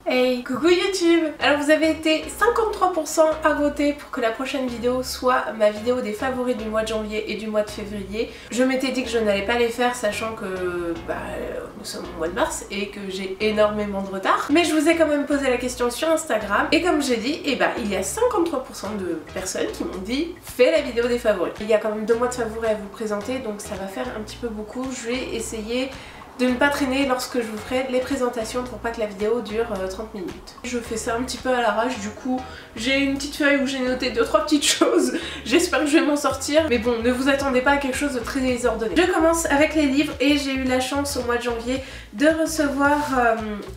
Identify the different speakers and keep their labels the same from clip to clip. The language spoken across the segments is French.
Speaker 1: Hey, coucou YouTube! Alors vous avez été 53% à voter pour que la prochaine vidéo soit ma vidéo des favoris du mois de janvier et du mois de février. Je m'étais dit que je n'allais pas les faire sachant que nous sommes au mois de mars et que j'ai énormément de retard. Mais je vous ai quand même posé la question sur Instagram et comme j'ai dit, il y a 53% de personnes qui m'ont dit fais la vidéo des favoris. Il y a quand même 2 mois de favoris à vous présenter donc ça va faire un petit peu beaucoup. Je vais essayer de ne pas traîner lorsque je vous ferai les présentations pour pas que la vidéo dure 30 minutes. Je fais ça un petit peu à l'arrache, du coup j'ai une petite feuille où j'ai noté 2-3 petites choses. J'espère que je vais m'en sortir, mais bon, ne vous attendez pas à quelque chose de très ordonné. Je commence avec les livres et j'ai eu la chance au mois de janvier de recevoir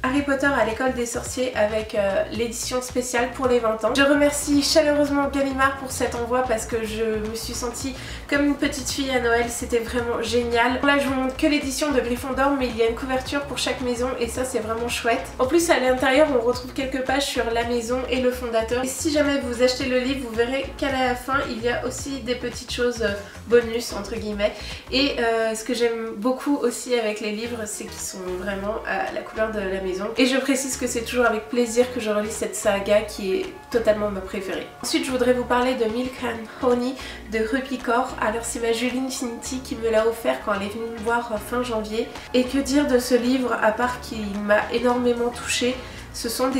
Speaker 1: Harry Potter à l'école des sorciers avec l'édition spéciale pour les 20 ans. Je remercie chaleureusement Gallimard pour cet envoi parce que je me suis sentie comme une petite fille à Noël, c'était vraiment génial. Là je vous montre que l'édition de Gryffondor, mais il y a une couverture pour chaque maison et ça c'est vraiment chouette. En plus à l'intérieur on retrouve quelques pages sur la maison et le fondateur. Et si jamais vous achetez le livre, vous verrez qu'à la fin il y a aussi des petites choses bonus entre guillemets. Et ce que j'aime beaucoup aussi avec les livres, c'est qu'ils sont vraiment à la couleur de la maison. Et je précise que c'est toujours avec plaisir que je relis cette saga qui est totalement ma préférée. Ensuite je voudrais vous parler de Milk and Honey de Rupicor. Alors c'est ma Julie Infinity qui me l'a offert quand elle est venue me voir fin janvier. Et que dire de ce livre à part qu'il m'a énormément touchée. Ce sont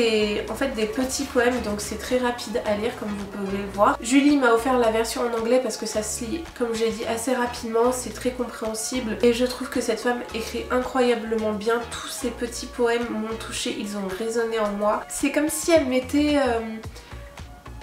Speaker 1: en fait des petits poèmes, donc c'est très rapide à lire comme vous pouvez le voir. Julie m'a offert la version en anglais parce que ça se lit, comme j'ai dit, assez rapidement, c'est très compréhensible. Et je trouve que cette femme écrit incroyablement bien. Tous ces petits poèmes m'ont touchée, ils ont résonné en moi. C'est comme si elle mettait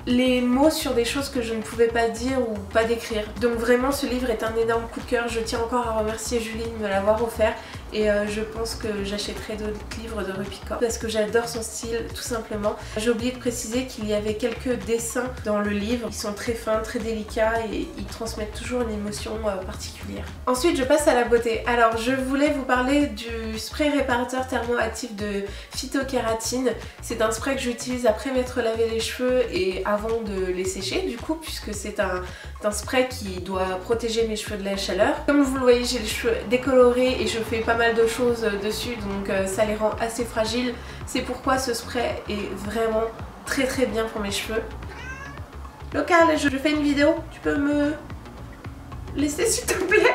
Speaker 1: les mots sur des choses que je ne pouvais pas dire ou pas décrire. Donc vraiment ce livre est un énorme coup de cœur. Je tiens encore à remercier Julie de me l'avoir offert et je pense que j'achèterai d'autres livres de Rupicor parce que j'adore son style tout simplement. J'ai oublié de préciser qu'il y avait quelques dessins dans le livre. Ils sont très fins, très délicats et ils transmettent toujours une émotion particulière. Ensuite je passe à la beauté. Alors je voulais vous parler du spray réparateur thermoactif de phytokératine. C'est un spray que j'utilise après m'être lavé les cheveux et avant de les sécher du coup, puisque c'est un spray qui doit protéger mes cheveux de la chaleur. Comme vous le voyez, j'ai les cheveux décolorés et je fais pas mal de choses dessus, donc ça les rend assez fragiles. C'est pourquoi ce spray est vraiment très bien pour mes cheveux. Local, je fais une vidéo, tu peux me laisser s'il te plaît?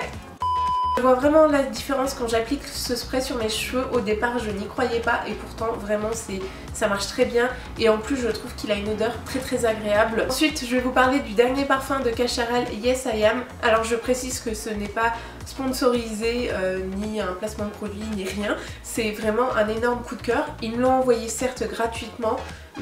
Speaker 1: Je vois vraiment la différence quand j'applique ce spray sur mes cheveux. Au départ je n'y croyais pas et pourtant vraiment ça marche très bien et en plus je trouve qu'il a une odeur très agréable. Ensuite je vais vous parler du dernier parfum de Cacharel, Yes I Am. Alors je précise que ce n'est pas sponsorisé ni un placement de produit ni rien. C'est vraiment un énorme coup de cœur. Ils me l'ont envoyé certes gratuitement,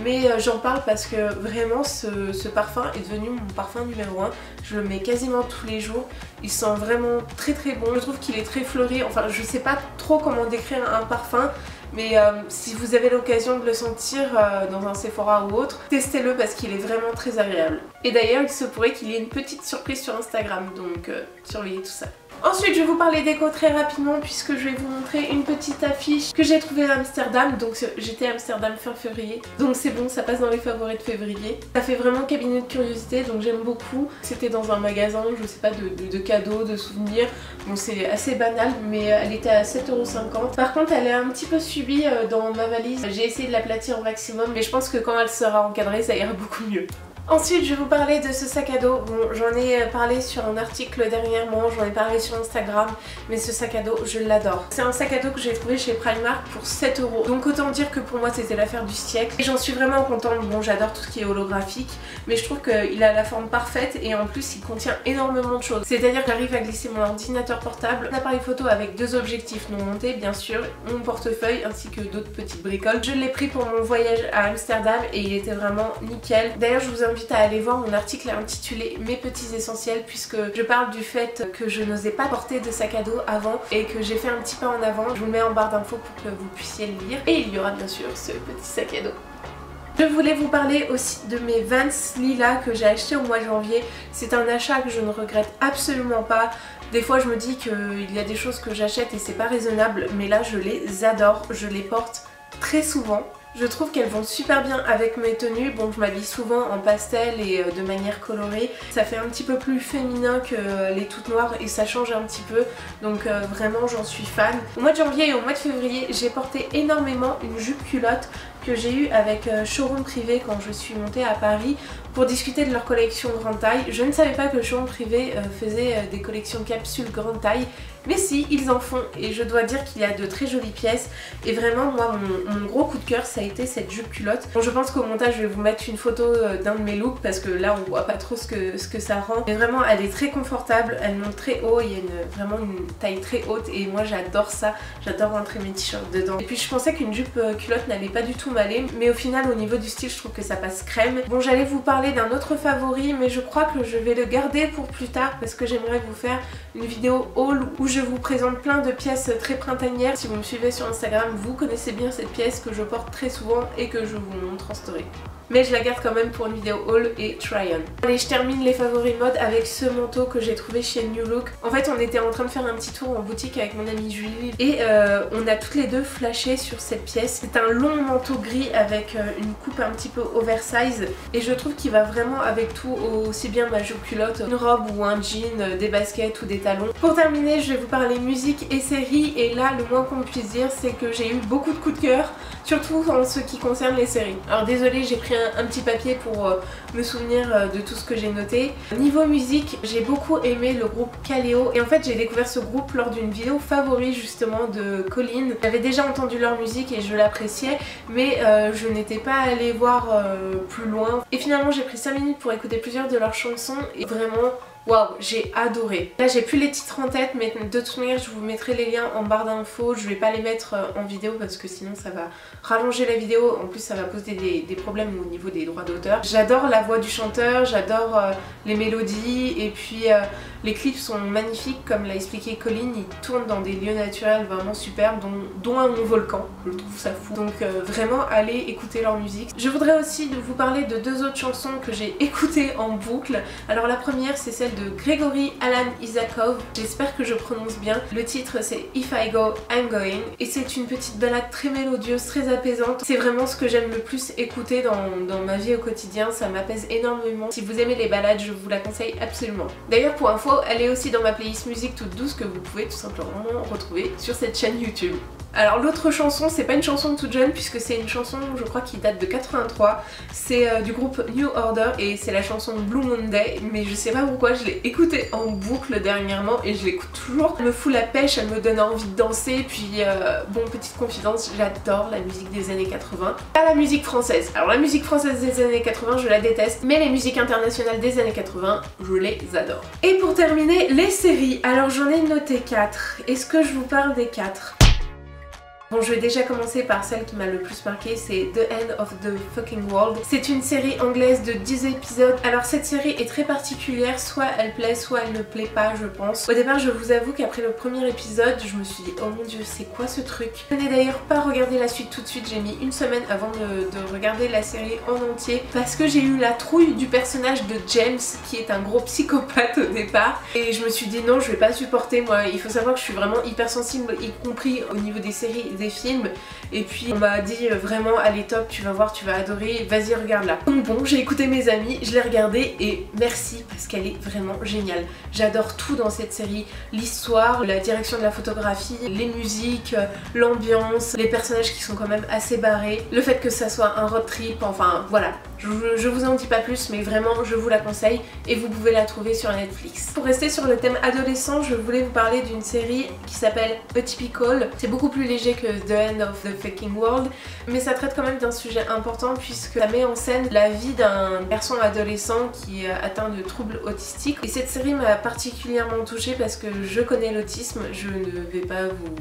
Speaker 1: mais j'en parle parce que vraiment ce parfum est devenu mon parfum numéro 1. Je le mets quasiment tous les jours. Il sent vraiment très bon. Je trouve qu'il est très fleuri. Enfin je sais pas trop comment décrire un parfum. Mais si vous avez l'occasion de le sentir dans un Sephora ou autre, testez-le parce qu'il est vraiment très agréable. Et d'ailleurs il se pourrait qu'il y ait une petite surprise sur Instagram, donc surveillez tout ça. Ensuite je vais vous parler déco très rapidement puisque je vais vous montrer une petite affiche que j'ai trouvée à Amsterdam. Donc j'étais à Amsterdam fin février, donc c'est bon, ça passe dans les favoris de février. Ça fait vraiment cabinet de curiosité, donc j'aime beaucoup. C'était dans un magasin, je sais pas, de cadeaux, de souvenirs. Bon c'est assez banal mais elle était à 7,50 €. Par contre elle est un petit peu subie dans ma valise. J'ai essayé de l'aplatir au maximum mais je pense que quand elle sera encadrée ça ira beaucoup mieux. Ensuite je vais vous parler de ce sac à dos. Bon j'en ai parlé sur un article dernièrement, j'en ai parlé sur Instagram, mais ce sac à dos je l'adore. C'est un sac à dos que j'ai trouvé chez Primark pour 7 €. Donc autant dire que pour moi c'était l'affaire du siècle. Et j'en suis vraiment contente. Bon j'adore tout ce qui est holographique, mais je trouve qu'il a la forme parfaite et en plus il contient énormément de choses. C'est-à-dire que j'arrive à glisser mon ordinateur portable, un appareil photo avec 2 objectifs non montés bien sûr, mon portefeuille ainsi que d'autres petites bricoles. Je l'ai pris pour mon voyage à Amsterdam et il était vraiment nickel. D'ailleurs je vous invite à aller voir mon article intitulé Mes petits essentiels puisque je parle du fait que je n'osais pas porter de sac à dos avant et que j'ai fait un petit pas en avant. Je vous le mets en barre d'infos pour que vous puissiez le lire et il y aura bien sûr ce petit sac à dos. Je voulais vous parler aussi de mes Vans lilas que j'ai acheté au mois de janvier. C'est un achat que je ne regrette absolument pas. Des fois je me dis qu'il y a des choses que j'achète et c'est pas raisonnable, mais là je les adore, je les porte très souvent. Je trouve qu'elles vont super bien avec mes tenues. Bon, je m'habille souvent en pastel et de manière colorée. Ça fait un petit peu plus féminin que les toutes noires et ça change un petit peu. Donc vraiment, j'en suis fan. Au mois de janvier et au mois de février, j'ai porté énormément une jupe culotte que j'ai eu avec Showroom Privé quand je suis montée à Paris pour discuter de leur collection grande taille. Je ne savais pas que Showroom Privé faisait des collections capsules grande taille, mais si, ils en font et je dois dire qu'il y a de très jolies pièces et vraiment moi mon gros coup de cœur ça a été cette jupe culotte. Bon, je pense qu'au montage je vais vous mettre une photo d'un de mes looks parce que là on voit pas trop ce que ça rend, mais vraiment elle est très confortable, elle monte très haut, il y a vraiment une taille très haute et moi j'adore ça, j'adore rentrer mes t-shirts dedans. Et puis je pensais qu'une jupe culotte n'allait pas du tout m'aller, mais au final au niveau du style je trouve que ça passe crème. Bon, j'allais vous parler d'un autre favori mais je crois que je vais le garder pour plus tard parce que j'aimerais vous faire une vidéo haul où je vous présente plein de pièces très printanières. Si vous me suivez sur Instagram, vous connaissez bien cette pièce que je porte très souvent et que je vous montre en story. Mais je la garde quand même pour une vidéo haul et try on. Allez, je termine les favoris mode avec ce manteau que j'ai trouvé chez New Look. En fait, on était en train de faire un petit tour en boutique avec mon amie Julie et on a toutes les deux flashé sur cette pièce. C'est un long manteau gris avec une coupe un petit peu oversize et je trouve qu'il va vraiment avec tout, aussi bien ma jupe culotte, une robe ou un jean, des baskets ou des talons. Pour terminer, je vais vous parler musique et séries et là, le moins qu'on puisse dire, c'est que j'ai eu beaucoup de coups de cœur, surtout en ce qui concerne les séries. Alors désolée, j'ai pris un petit papier pour me souvenir de tout ce que j'ai noté. Niveau musique, j'ai beaucoup aimé le groupe Kaleo et en fait j'ai découvert ce groupe lors d'une vidéo favori justement de Colline. J'avais déjà entendu leur musique et je l'appréciais mais je n'étais pas allée voir plus loin et finalement j'ai pris 5 minutes pour écouter plusieurs de leurs chansons et vraiment waouh, j'ai adoré. Là j'ai plus les titres en tête mais de toute manière je vous mettrai les liens en barre d'infos. Je vais pas les mettre en vidéo parce que sinon ça va rallonger la vidéo. En plus ça va poser des problèmes au niveau des droits d'auteur. J'adore la voix du chanteur, j'adore les mélodies et puis les clips sont magnifiques comme l'a expliqué Colline. Ils tournent dans des lieux naturels vraiment superbes dont un volcan. Je trouve ça fou. Donc vraiment allez écouter leur musique. Je voudrais aussi vous parler de deux autres chansons que j'ai écoutées en boucle. Alors la première c'est celle de Gregory Alan Isakov, j'espère que je prononce bien. Le titre c'est If I Go, I'm Going et c'est une petite balade très mélodieuse, très apaisante. C'est vraiment ce que j'aime le plus écouter dans ma vie au quotidien, ça m'apaise énormément. Si vous aimez les balades, je vous la conseille absolument. D'ailleurs pour info, elle est aussi dans ma playlist musique toute douce que vous pouvez tout simplement retrouver sur cette chaîne YouTube. Alors l'autre chanson, c'est pas une chanson toute jeune puisque c'est une chanson je crois qui date de 83, c'est du groupe New Order et c'est la chanson Blue Monday, mais je sais pas pourquoi je l'ai écoutée en boucle dernièrement et je l'écoute toujours. Elle me fout la pêche, elle me donne envie de danser, puis bon, petite confidence, j'adore la musique des années 80. Pas la musique française, alors la musique française des années 80 je la déteste, mais les musiques internationales des années 80 je les adore. Et pour terminer, les séries, alors j'en ai noté 4, est-ce que je vous parle des 4? Bon, je vais déjà commencer par celle qui m'a le plus marqué, c'est The End of the Fucking World. C'est une série anglaise de 10 épisodes. Alors cette série est très particulière, soit elle plaît, soit elle ne plaît pas je pense. Au départ je vous avoue qu'après le premier épisode, je me suis dit oh mon dieu c'est quoi ce truc. Je n'ai d'ailleurs pas regardé la suite tout de suite, j'ai mis une semaine avant de regarder la série en entier parce que j'ai eu la trouille du personnage de James qui est un gros psychopathe au départ et je me suis dit non je vais pas supporter moi. Il faut savoir que je suis vraiment hypersensible y compris au niveau des séries des films et puis on m'a dit vraiment allez top, tu vas voir, tu vas adorer, vas-y regarde-la. Donc bon, j'ai écouté mes amis, je l'ai regardée et merci parce qu'elle est vraiment géniale. J'adore tout dans cette série, l'histoire, la direction de la photographie, les musiques, l'ambiance, les personnages qui sont quand même assez barrés, le fait que ça soit un road trip, enfin voilà. Je vous en dis pas plus mais vraiment je vous la conseille et vous pouvez la trouver sur Netflix. Pour rester sur le thème adolescent, je voulais vous parler d'une série qui s'appelle Atypical. C'est beaucoup plus léger que The End of the Fucking World mais ça traite quand même d'un sujet important puisque ça met en scène la vie d'un garçon adolescent qui est atteint de troubles autistiques et cette série m'a particulièrement touchée parce que je connais l'autisme, je ne vais pas vous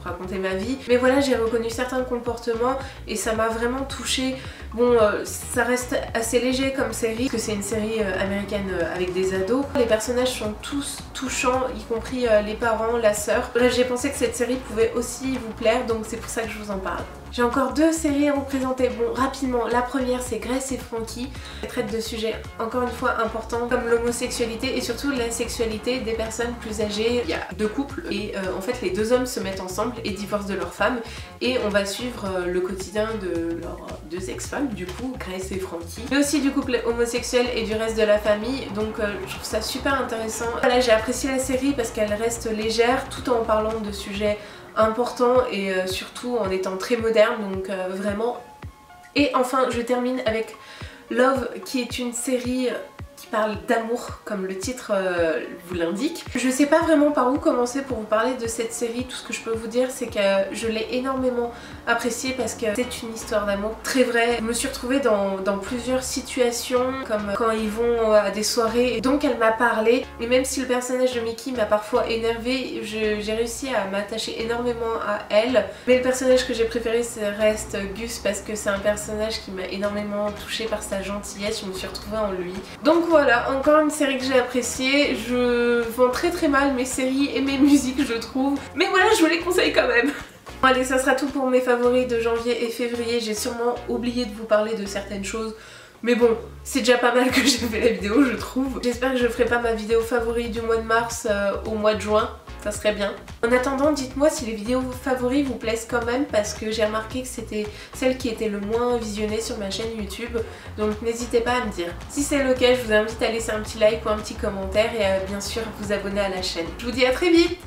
Speaker 1: raconter ma vie mais voilà, j'ai reconnu certains comportements et ça m'a vraiment touchée. Bon, ça reste assez léger comme série, parce que c'est une série américaine avec des ados. Les personnages sont tous touchants, y compris les parents, la sœur. Bref, j'ai pensé que cette série pouvait aussi vous plaire, donc c'est pour ça que je vous en parle. J'ai encore deux séries à vous présenter. Bon, rapidement, la première c'est Grace et Frankie. Elle traite de sujets encore une fois importants comme l'homosexualité et surtout la sexualité des personnes plus âgées. Il y a deux couples et en fait les deux hommes se mettent ensemble et divorcent de leur femme et on va suivre le quotidien de leurs deux ex-femmes, du coup Grace et Frankie, mais aussi du couple homosexuel et du reste de la famille, donc je trouve ça super intéressant. Voilà, j'ai apprécié la série parce qu'elle reste légère tout en parlant de sujets important et surtout en étant très moderne, donc vraiment Et enfin je termine avec Love, qui est une série qui parle d'amour comme le titre vous l'indique. Je sais pas vraiment par où commencer pour vous parler de cette série. Tout ce que je peux vous dire c'est que je l'ai énormément appréciée parce que c'est une histoire d'amour très vraie. Je me suis retrouvée dans plusieurs situations, comme quand ils vont à des soirées, et donc elle m'a parlé. Et même si le personnage de Mickey m'a parfois énervée, j'ai réussi à m'attacher énormément à elle. Mais le personnage que j'ai préféré reste Gus, parce que c'est un personnage qui m'a énormément touchée par sa gentillesse. Je me suis retrouvée en lui. Donc voilà, encore une série que j'ai appréciée. Je vends très mal mes séries et mes musiques, je trouve. Mais voilà, je vous les conseille quand même. Bon, allez, ça sera tout pour mes favoris de janvier et février. J'ai sûrement oublié de vous parler de certaines choses. Mais bon, c'est déjà pas mal que j'ai fait la vidéo, je trouve. J'espère que je ferai pas ma vidéo favori du mois de mars au mois de juin. Ça serait bien. En attendant, dites-moi si les vidéos favoris vous plaisent quand même, parce que j'ai remarqué que c'était celle qui était le moins visionnée sur ma chaîne YouTube. Donc n'hésitez pas à me dire. Si c'est le cas, je vous invite à laisser un petit like ou un petit commentaire et à bien sûr vous abonner à la chaîne. Je vous dis à très vite!